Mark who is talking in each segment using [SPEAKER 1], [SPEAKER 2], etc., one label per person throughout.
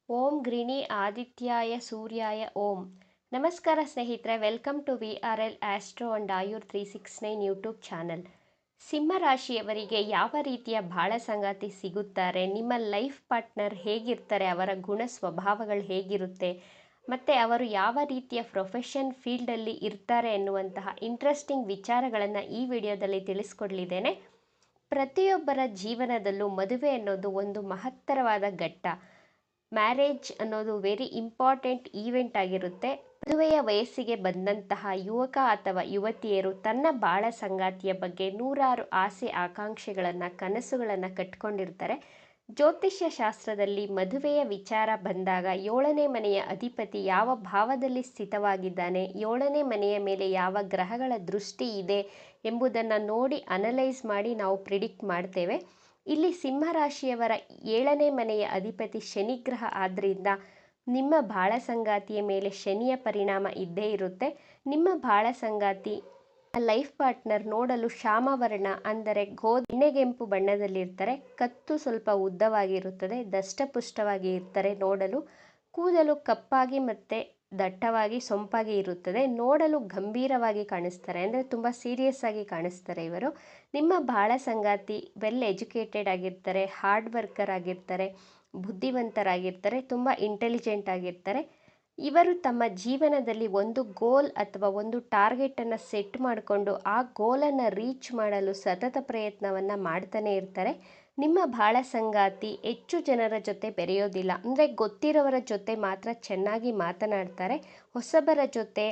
[SPEAKER 1] ಓಂ ಗ್ರಿಣಿ ಆದಿತ್ಯಾಯ ಸೂರ್ಯಾಯ ಓಂ. ನಮಸ್ಕಾರ ಸ್ನೇಹಿತರೆ, welcome to VRL astro and Ayur 369 YouTube channel. ಸಿಂಹ ರಾಶಿಯವರಿಗೆ ಯಾವ ರೀತಿಯ ಬಾಳ ಸಂಗಾತಿ ಸಿಗುತ್ತಾರೆ, ನಿಮ್ಮ ಲೈಫ್ ಪಾರ್ಟ್ನರ್ ಹೇಗಿರ್ತಾರೆ, ಅವರ ಗುಣ ಸ್ವಭಾವಗಳು ಹೇಗಿರುತ್ತೆ ಮತ್ತು ಅವರು ಯಾವ ರೀತಿಯ ಪ್ರೊಫೆಷನ್ ಫೀಲ್ಡಲ್ಲಿ ಇರ್ತಾರೆ ಎನ್ನುವಂತಹ ಇಂಟ್ರೆಸ್ಟಿಂಗ್ ವಿಚಾರಗಳನ್ನು ಈ ವಿಡಿಯೋದಲ್ಲಿ ತಿಳಿಸ್ಕೊಡ್ಲಿದ್ದೇನೆ. ಪ್ರತಿಯೊಬ್ಬರ ಜೀವನದಲ್ಲೂ ಮದುವೆ ಅನ್ನೋದು ಒಂದು ಮಹತ್ತರವಾದ ಘಟ್ಟ. ಮ್ಯಾರೇಜ್ ಅನ್ನೋದು ವೆರಿ ಇಂಪಾರ್ಟೆಂಟ್ ಈವೆಂಟ್ ಆಗಿರುತ್ತೆ. ಮದುವೆಯ ವಯಸ್ಸಿಗೆ ಬಂದಂತಹ ಯುವಕ ಅಥವಾ ಯುವತಿಯರು ತನ್ನ ಬಾಳ ಸಂಗಾತಿಯ ಬಗ್ಗೆ ನೂರಾರು ಆಸೆ ಆಕಾಂಕ್ಷೆಗಳನ್ನು ಕನಸುಗಳನ್ನು ಕಟ್ಕೊಂಡಿರ್ತಾರೆ. ಜ್ಯೋತಿಷ್ಯ ಶಾಸ್ತ್ರದಲ್ಲಿ ಮದುವೆಯ ವಿಚಾರ ಬಂದಾಗ 7ನೇ ಮನೆಯ ಅಧಿಪತಿ ಯಾವ ಭಾವದಲ್ಲಿ ಸ್ಥಿತವಾಗಿದ್ದಾನೆ, 7ನೇ ಮನೆಯ ಮೇಲೆ ಯಾವ ಗ್ರಹಗಳ ದೃಷ್ಟಿ ಇದೆ ಎಂಬುದನ್ನು ನೋಡಿ ಅನಲೈಸ್ ಮಾಡಿ ನಾವು ಪ್ರಿಡಿಕ್ಟ್ ಮಾಡ್ತೇವೆ. ಇಲ್ಲಿ ಸಿಂಹರಾಶಿಯವರ 7ನೇ ಮನೆಯ ಅಧಿಪತಿ ಶನಿಗ್ರಹ ಆದ್ದರಿಂದ ನಿಮ್ಮ ಬಾಳ ಸಂಗಾತಿಯ ಮೇಲೆ ಶನಿಯ ಪರಿಣಾಮ ಇದ್ದೇ ಇರುತ್ತೆ. ನಿಮ್ಮ ಬಾಳ ಸಂಗಾತಿ ಲೈಫ್ ಪಾರ್ಟ್ನರ್ ನೋಡಲು ಶ್ಯಾಮವರ್ಣ ಅಂದರೆ ಎಣ್ಣೆಗೆಂಪು ಬಣ್ಣದಲ್ಲಿರ್ತಾರೆ. ಕತ್ತು ಸ್ವಲ್ಪ ಉದ್ದವಾಗಿರುತ್ತದೆ, ದಷ್ಟಪುಷ್ಟವಾಗಿ ಇರ್ತಾರೆ. ನೋಡಲು ಕೂದಲು ಕಪ್ಪಾಗಿ ಮತ್ತು ದಟ್ಟವಾಗಿ ಸೊಂಪಾಗಿ ಇರುತ್ತದೆ. ನೋಡಲು ಗಂಭೀರವಾಗಿ ಕಾಣಿಸ್ತಾರೆ, ಅಂದರೆ ತುಂಬ ಸೀರಿಯಸ್ ಆಗಿ ಕಾಣಿಸ್ತಾರೆ ಇವರು. ನಿಮ್ಮ ಬಾಳ ಸಂಗಾತಿ ವೆಲ್ ಎಜುಕೇಟೆಡ್ ಆಗಿರ್ತಾರೆ, ಹಾರ್ಡ್ ವರ್ಕರ್ ಆಗಿರ್ತಾರೆ, ಬುದ್ಧಿವಂತರಾಗಿರ್ತಾರೆ, ತುಂಬ ಇಂಟೆಲಿಜೆಂಟ್ ಆಗಿರ್ತಾರೆ. ಇವರು ತಮ್ಮ ಜೀವನದಲ್ಲಿ ಒಂದು ಗೋಲ್ ಅಥವಾ ಒಂದು ಟಾರ್ಗೆಟನ್ನು ಸೆಟ್ ಮಾಡಿಕೊಂಡು ಆ ಗೋಲನ್ನು ರೀಚ್ ಮಾಡಲು ಸತತ ಪ್ರಯತ್ನವನ್ನು ಮಾಡ್ತಾನೆ ಇರ್ತಾರೆ. ನಿಮ್ಮ ಬಾಳ ಸಂಗಾತಿ ಹೆಚ್ಚು ಜನರ ಜೊತೆ ಬೆರೆಯೋದಿಲ್ಲ, ಅಂದರೆ ಗೊತ್ತಿರೋವರ ಜೊತೆ ಮಾತ್ರ ಚೆನ್ನಾಗಿ ಮಾತನಾಡ್ತಾರೆ. ಹೊಸಬರ ಜೊತೆ,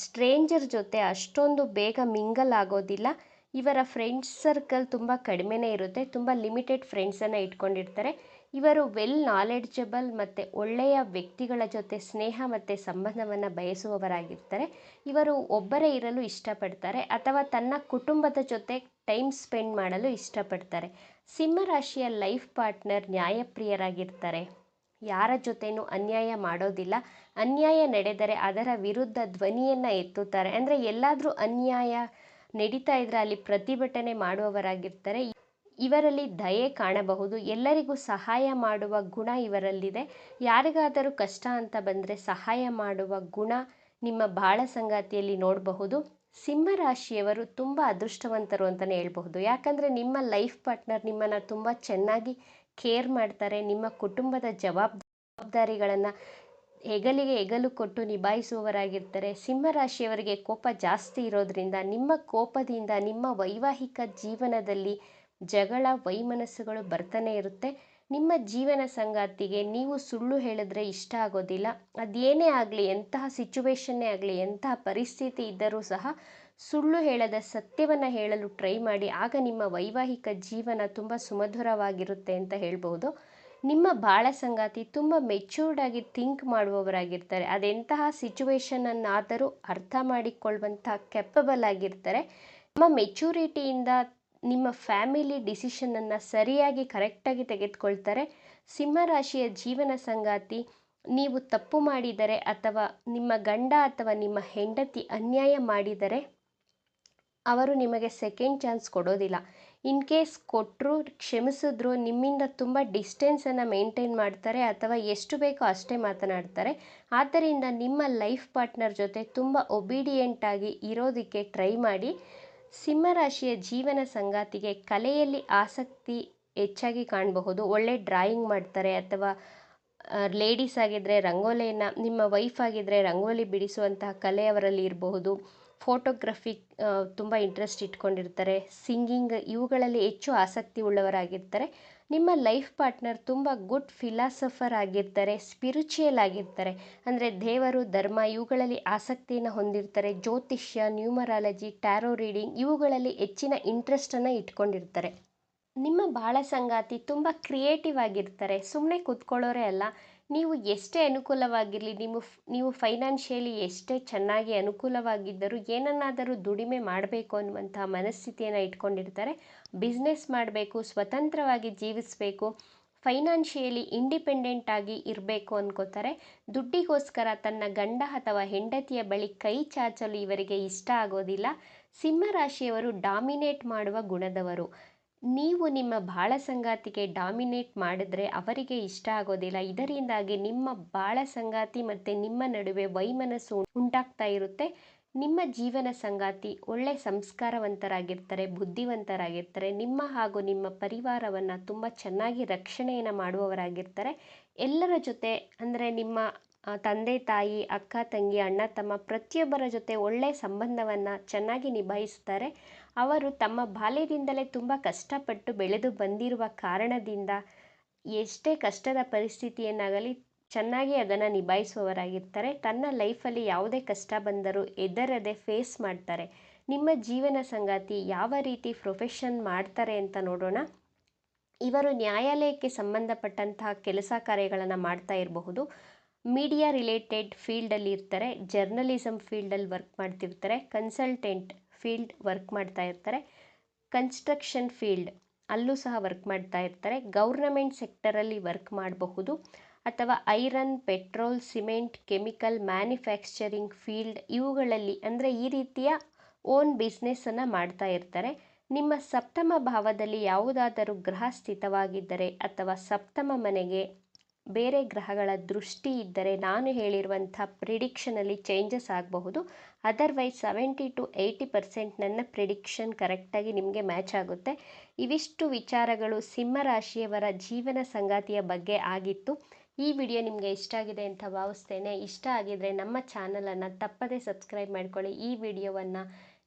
[SPEAKER 1] ಸ್ಟ್ರೇಂಜರ್ ಜೊತೆ ಅಷ್ಟೊಂದು ಬೇಗ ಮಿಂಗಲ್ ಆಗೋದಿಲ್ಲ. ಇವರ ಫ್ರೆಂಡ್ಸ್ ಸರ್ಕಲ್ ತುಂಬ ಕಡಿಮೆನೇ ಇರುತ್ತೆ, ತುಂಬ ಲಿಮಿಟೆಡ್ ಫ್ರೆಂಡ್ಸನ್ನು ಇಟ್ಕೊಂಡಿರ್ತಾರೆ. ಇವರು ವೆಲ್ ನಾಲೆಡ್ಜಬಲ್ ಮತ್ತು ಒಳ್ಳೆಯ ವ್ಯಕ್ತಿಗಳ ಜೊತೆ ಸ್ನೇಹ ಮತ್ತು ಸಂಬಂಧವನ್ನು ಬಯಸುವವರಾಗಿರ್ತಾರೆ. ಇವರು ಒಬ್ಬರೇ ಇರಲು ಇಷ್ಟಪಡ್ತಾರೆ ಅಥವಾ ತನ್ನ ಕುಟುಂಬದ ಜೊತೆ ಟೈಮ್ ಸ್ಪೆಂಡ್ ಮಾಡಲು ಇಷ್ಟಪಡ್ತಾರೆ. ಸಿಂಹರಾಶಿಯ ಲೈಫ್ ಪಾರ್ಟ್ನರ್ ನ್ಯಾಯಪ್ರಿಯರಾಗಿರ್ತಾರೆ, ಯಾರ ಜೊತೆನೂ ಅನ್ಯಾಯ ಮಾಡೋದಿಲ್ಲ. ಅನ್ಯಾಯ ನಡೆದರೆ ಅದರ ವಿರುದ್ಧ ಧ್ವನಿಯನ್ನು ಎತ್ತುತ್ತಾರೆ, ಅಂದರೆ ಎಲ್ಲಾದರೂ ಅನ್ಯಾಯ ನಡೀತಾ ಇದ್ದರೆ ಅಲ್ಲಿ ಪ್ರತಿಭಟನೆ ಮಾಡುವವರಾಗಿರ್ತಾರೆ. ಇವರಲ್ಲಿ ದಯೆ ಕಾಣಬಹುದು, ಎಲ್ಲರಿಗೂ ಸಹಾಯ ಮಾಡುವ ಗುಣ ಇವರಲ್ಲಿದೆ. ಯಾರಿಗಾದರೂ ಕಷ್ಟ ಅಂತ ಬಂದರೆ ಸಹಾಯ ಮಾಡುವ ಗುಣ ನಿಮ್ಮ ಬಾಳ ಸಂಗಾತಿಯಲ್ಲಿ ನೋಡಬಹುದು. ಸಿಂಹರಾಶಿಯವರು ತುಂಬ ಅದೃಷ್ಟವಂತರು ಅಂತಲೇ ಹೇಳ್ಬಹುದು, ಯಾಕಂದರೆ ನಿಮ್ಮ ಲೈಫ್ ಪಾರ್ಟ್ನರ್ ನಿಮ್ಮನ್ನು ತುಂಬ ಚೆನ್ನಾಗಿ ಕೇರ್ ಮಾಡ್ತಾರೆ. ನಿಮ್ಮ ಕುಟುಂಬದ ಜವಾಬ್ದಾರಿಗಳನ್ನು ಹೆಗಲಿಗೆ ಹೆಗಲು ಕೊಟ್ಟು ನಿಭಾಯಿಸುವವರಾಗಿರ್ತಾರೆ. ಸಿಂಹರಾಶಿಯವರಿಗೆ ಕೋಪ ಜಾಸ್ತಿ ಇರೋದ್ರಿಂದ ನಿಮ್ಮ ಕೋಪದಿಂದ ನಿಮ್ಮ ವೈವಾಹಿಕ ಜೀವನದಲ್ಲಿ ಜಗಳ ವೈಮನಸ್ಸುಗಳು ಬರ್ತಾನೆ ಇರುತ್ತೆ. ನಿಮ್ಮ ಜೀವನ ಸಂಗಾತಿಗೆ ನೀವು ಸುಳ್ಳು ಹೇಳಿದ್ರೆ ಇಷ್ಟ ಆಗೋದಿಲ್ಲ. ಅದೇನೇ ಆಗಲಿ, ಎಂತಹ ಸಿಚುವೇಶನ್ನೇ ಆಗಲಿ, ಎಂತಹ ಪರಿಸ್ಥಿತಿ ಇದ್ದರೂ ಸಹ ಸುಳ್ಳು ಹೇಳದ ಸತ್ಯವನ್ನು ಹೇಳಲು ಟ್ರೈ ಮಾಡಿ, ಆಗ ನಿಮ್ಮ ವೈವಾಹಿಕ ಜೀವನ ತುಂಬ ಸುಮಧುರವಾಗಿರುತ್ತೆ ಅಂತ ಹೇಳ್ಬೋದು. ನಿಮ್ಮ ಬಾಳ ಸಂಗಾತಿ ತುಂಬ ಮೆಚ್ಯೂರ್ಡ್ ಆಗಿ ಥಿಂಕ್ ಮಾಡುವವರಾಗಿರ್ತಾರೆ. ಅದೆಂತಹ ಸಿಚುವೇಶನನ್ನಾದರೂ ಅರ್ಥ ಮಾಡಿಕೊಳ್ಳುವಂಥ ಕೆಪಬಲ್ ಆಗಿರ್ತಾರೆ. ನಿಮ್ಮ ಮೆಚ್ಯೂರಿಟಿಯಿಂದ ನಿಮ್ಮ ಫ್ಯಾಮಿಲಿ ಡಿಸಿಷನನ್ನು ಸರಿಯಾಗಿ ಕರೆಕ್ಟಾಗಿ ತೆಗೆದುಕೊಳ್ತಾರೆ. ಸಿಂಹರಾಶಿಯ ಜೀವನ ಸಂಗಾತಿ ನೀವು ತಪ್ಪು ಮಾಡಿದರೆ ಅಥವಾ ನಿಮ್ಮ ಗಂಡ ಅಥವಾ ನಿಮ್ಮ ಹೆಂಡತಿ ಅನ್ಯಾಯ ಮಾಡಿದರೆ ಅವರು ನಿಮಗೆ ಸೆಕೆಂಡ್ ಚಾನ್ಸ್ ಕೊಡೋದಿಲ್ಲ. ಇನ್ ಕೇಸ್ ಕೊಟ್ಟರು, ಕ್ಷಮಿಸಿದ್ರು, ನಿಮ್ಮಿಂದ ತುಂಬ ಡಿಸ್ಟೆನ್ಸನ್ನು ಮೇಂಟೈನ್ ಮಾಡ್ತಾರೆ ಅಥವಾ ಎಷ್ಟು ಬೇಕೋ ಅಷ್ಟೇ ಮಾತನಾಡ್ತಾರೆ. ಆದ್ದರಿಂದ ನಿಮ್ಮ ಲೈಫ್ ಪಾರ್ಟ್ನರ್ ಜೊತೆ ತುಂಬ ಒಬಿಡಿಯೆಂಟಾಗಿ ಇರೋದಕ್ಕೆ ಟ್ರೈ ಮಾಡಿ. ಸಿಂಹರಾಶಿಯ ಜೀವನ ಸಂಗಾತಿಗೆ ಕಲೆಯಲ್ಲಿ ಆಸಕ್ತಿ ಹೆಚ್ಚಾಗಿ ಕಾಣಬಹುದು. ಒಳ್ಳೆ ಡ್ರಾಯಿಂಗ್ ಮಾಡ್ತಾರೆ ಅಥವಾ ಲೇಡೀಸ್ ಆಗಿದ್ದರೆ ರಂಗೋಲಿಯನ್ನು, ನಿಮ್ಮ ವೈಫ್ ಆಗಿದ್ದರೆ ರಂಗೋಲಿ ಬಿಡಿಸುವಂತಹ ಕಲೆ ಅವರಲ್ಲಿ ಇರಬಹುದು. ಫೋಟೋಗ್ರಫಿ ತುಂಬ ಇಂಟ್ರೆಸ್ಟ್ ಇಟ್ಕೊಂಡಿರ್ತಾರೆ. ಸಿಂಗಿಂಗ್, ಇವುಗಳಲ್ಲಿ ಹೆಚ್ಚು ಆಸಕ್ತಿ ಉಳ್ಳವರಾಗಿರ್ತಾರೆ. ನಿಮ್ಮ ಲೈಫ್ ಪಾರ್ಟ್ನರ್ ತುಂಬ ಗುಡ್ ಫಿಲಾಸಫರ್ ಆಗಿರ್ತಾರೆ, ಸ್ಪಿರಿಚುಯಲ್ ಆಗಿರ್ತಾರೆ, ಅಂದರೆ ದೇವರು, ಧರ್ಮ ಇವುಗಳಲ್ಲಿ ಆಸಕ್ತಿಯನ್ನು ಹೊಂದಿರ್ತಾರೆ. ಜ್ಯೋತಿಷ್ಯ, ನ್ಯೂಮರಾಲಜಿ, ಟ್ಯಾರೋ ರೀಡಿಂಗ್ ಇವುಗಳಲ್ಲಿ ಹೆಚ್ಚಿನ ಇಂಟ್ರೆಸ್ಟನ್ನು ಇಟ್ಕೊಂಡಿರ್ತಾರೆ. ನಿಮ್ಮ ಬಾಳ ಸಂಗಾತಿ ತುಂಬ ಕ್ರಿಯೇಟಿವ್ ಆಗಿರ್ತಾರೆ, ಸುಮ್ಮನೆ ಕೂತ್ಕೊಳ್ಳೋರೇ ಅಲ್ಲ. ನೀವು ಎಷ್ಟೇ ಅನುಕೂಲವಾಗಿರಲಿ, ನೀವು ಫೈನಾನ್ಷಿಯಲಿ ಎಷ್ಟೇ ಚೆನ್ನಾಗಿ ಅನುಕೂಲವಾಗಿದ್ದರೂ ಏನನ್ನಾದರೂ ದುಡಿಮೆ ಮಾಡಬೇಕು ಅನ್ನುವಂತಹ ಮನಸ್ಥಿತಿಯನ್ನು ಇಟ್ಕೊಂಡಿರ್ತಾರೆ. ಬಿಸ್ನೆಸ್ ಮಾಡಬೇಕು, ಸ್ವತಂತ್ರವಾಗಿ ಜೀವಿಸಬೇಕು, ಫೈನಾನ್ಷಿಯಲಿ ಇಂಡಿಪೆಂಡೆಂಟ್ ಆಗಿ ಇರಬೇಕು ಅನ್ಕೋತಾರೆ. ದುಡ್ಡಿಗೋಸ್ಕರ ತನ್ನ ಗಂಡ ಅಥವಾ ಹೆಂಡತಿಯ ಬಳಿ ಕೈ ಚಾಚಲು ಇವರಿಗೆ ಇಷ್ಟ ಆಗೋದಿಲ್ಲ. ಸಿಂಹರಾಶಿಯವರು ಡಾಮಿನೇಟ್ ಮಾಡುವ ಗುಣದವರು. ನೀವು ನಿಮ್ಮ ಬಾಳ ಸಂಗಾತಿಗೆ ಡಾಮಿನೇಟ್ ಮಾಡಿದ್ರೆ ಅವರಿಗೆ ಇಷ್ಟ ಆಗೋದಿಲ್ಲ. ಇದರಿಂದಾಗಿ ನಿಮ್ಮ ಬಾಳ ಸಂಗಾತಿ ಮತ್ತು ನಿಮ್ಮ ನಡುವೆ ವೈಮನಸ್ಸು ಉಂಟಾಗ್ತಾ ಇರುತ್ತೆ. ನಿಮ್ಮ ಜೀವನ ಸಂಗಾತಿ ಒಳ್ಳೆ ಸಂಸ್ಕಾರವಂತರಾಗಿರ್ತಾರೆ, ಬುದ್ಧಿವಂತರಾಗಿರ್ತಾರೆ, ನಿಮ್ಮ ಹಾಗೂ ನಿಮ್ಮ ಪರಿವಾರವನ್ನು ತುಂಬ ಚೆನ್ನಾಗಿ ರಕ್ಷಣೆಯನ್ನು ಮಾಡುವವರಾಗಿರ್ತಾರೆ. ಎಲ್ಲರ ಜೊತೆ ಅಂದರೆ ನಿಮ್ಮ ತಂದೆ ತಾಯಿ, ಅಕ್ಕ ತಂಗಿ, ಅಣ್ಣ ತಮ್ಮ ಪ್ರತಿಯೊಬ್ಬರ ಜೊತೆ ಒಳ್ಳೆಯ ಸಂಬಂಧವನ್ನು ಚೆನ್ನಾಗಿ ನಿಭಾಯಿಸ್ತಾರೆ. ಅವರು ತಮ್ಮ ಬಾಲ್ಯದಿಂದಲೇ ತುಂಬ ಕಷ್ಟಪಟ್ಟು ಬೆಳೆದು ಬಂದಿರುವ ಕಾರಣದಿಂದ ಎಷ್ಟೇ ಕಷ್ಟದ ಪರಿಸ್ಥಿತಿಯನ್ನಾಗಲಿ ಚೆನ್ನಾಗಿ ಅದನ್ನು ನಿಭಾಯಿಸುವವರಾಗಿರ್ತಾರೆ. ತನ್ನ ಲೈಫಲ್ಲಿ ಯಾವುದೇ ಕಷ್ಟ ಬಂದರೂ ಹೆದರದೆ ಫೇಸ್ ಮಾಡ್ತಾರೆ. ನಿಮ್ಮ ಜೀವನ ಸಂಗಾತಿ ಯಾವ ರೀತಿ ಪ್ರೊಫೆಷನ್ ಮಾಡ್ತಾರೆ ಅಂತ ನೋಡೋಣ. ಇವರು ನ್ಯಾಯಾಲಯಕ್ಕೆ ಸಂಬಂಧಪಟ್ಟಂತಹ ಕೆಲಸ ಕಾರ್ಯಗಳನ್ನು ಮಾಡ್ತಾ ಇರಬಹುದು. ಮೀಡಿಯಾ ರಿಲೇಟೆಡ್ ಫೀಲ್ಡಲ್ಲಿ ಇರ್ತಾರೆ, ಜರ್ನಲಿಸಮ್ ಫೀಲ್ಡಲ್ಲಿ ವರ್ಕ್ ಮಾಡ್ತಿರ್ತಾರೆ, ಕನ್ಸಲ್ಟೆಂಟ್ ಫೀಲ್ಡ್ ವರ್ಕ್ ಮಾಡ್ತಾ ಇರ್ತಾರೆ, ಕನ್ಸ್ಟ್ರಕ್ಷನ್ ಫೀಲ್ಡ್ ಅಲ್ಲೂ ಸಹ ವರ್ಕ್ ಮಾಡ್ತಾ ಇರ್ತಾರೆ, ಗೌರ್ನಮೆಂಟ್ ಸೆಕ್ಟರಲ್ಲಿ ವರ್ಕ್ ಮಾಡಬಹುದು, ಅಥವಾ iron, petrol, cement, chemical, manufacturing field ಇವುಗಳಲ್ಲಿ ಅಂದರೆ ಈ ರೀತಿಯ ಓನ್ ಬಿಸ್ನೆಸ್ಸನ್ನು ಮಾಡ್ತಾ ಇರ್ತಾರೆ. ನಿಮ್ಮ ಸಪ್ತಮ ಭಾವದಲ್ಲಿ ಯಾವುದಾದರೂ ಗ್ರಹ ಸ್ಥಿತವಾಗಿದ್ದರೆ ಅಥವಾ ಸಪ್ತಮ ಮನೆಗೆ ಬೇರೆ ಗ್ರಹಗಳ ದೃಷ್ಟಿ ಇದ್ದರೆ ನಾನು ಹೇಳಿರುವಂಥ ಪ್ರಿಡಿಕ್ಷನಲ್ಲಿ ಚೇಂಜಸ್ ಆಗಬಹುದು. ಅದರ್ವೈಸ್ 70-80% ನನ್ನ ಪ್ರಿಡಿಕ್ಷನ್ ಕರೆಕ್ಟಾಗಿ ನಿಮಗೆ ಮ್ಯಾಚ್ ಆಗುತ್ತೆ. ಇವಿಷ್ಟು ವಿಚಾರಗಳು ಸಿಂಹರಾಶಿಯವರ ಜೀವನ ಸಂಗಾತಿಯ ಬಗ್ಗೆ ಆಗಿತ್ತು. ಈ ವಿಡಿಯೋ ನಿಮಗೆ ಇಷ್ಟ ಆಗಿದೆ ಅಂತ ಭಾವಿಸ್ತೇನೆ. ಇಷ್ಟ ಆಗಿದರೆ ನಮ್ಮ ಚಾನಲನ್ನು ತಪ್ಪದೇ ಸಬ್ಸ್ಕ್ರೈಬ್ ಮಾಡ್ಕೊಳ್ಳಿ. ಈ ವಿಡಿಯೋವನ್ನು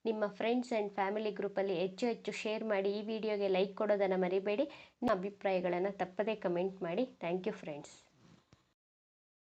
[SPEAKER 1] ನಿಮ್ಮ ಫ್ರೆಂಡ್ಸ್ ಆ್ಯಂಡ್ ಫ್ಯಾಮಿಲಿ ಗ್ರೂಪಲ್ಲಿ ಹೆಚ್ಚು ಹೆಚ್ಚು ಶೇರ್ ಮಾಡಿ. ಈ ವಿಡಿಯೋಗೆ ಲೈಕ್ ಕೊಡೋದನ್ನು ಮರಿಬೇಡಿ. ನಿಮ್ಮ ಅಭಿಪ್ರಾಯಗಳನ್ನು ತಪ್ಪದೇ ಕಮೆಂಟ್ ಮಾಡಿ. Thank you friends.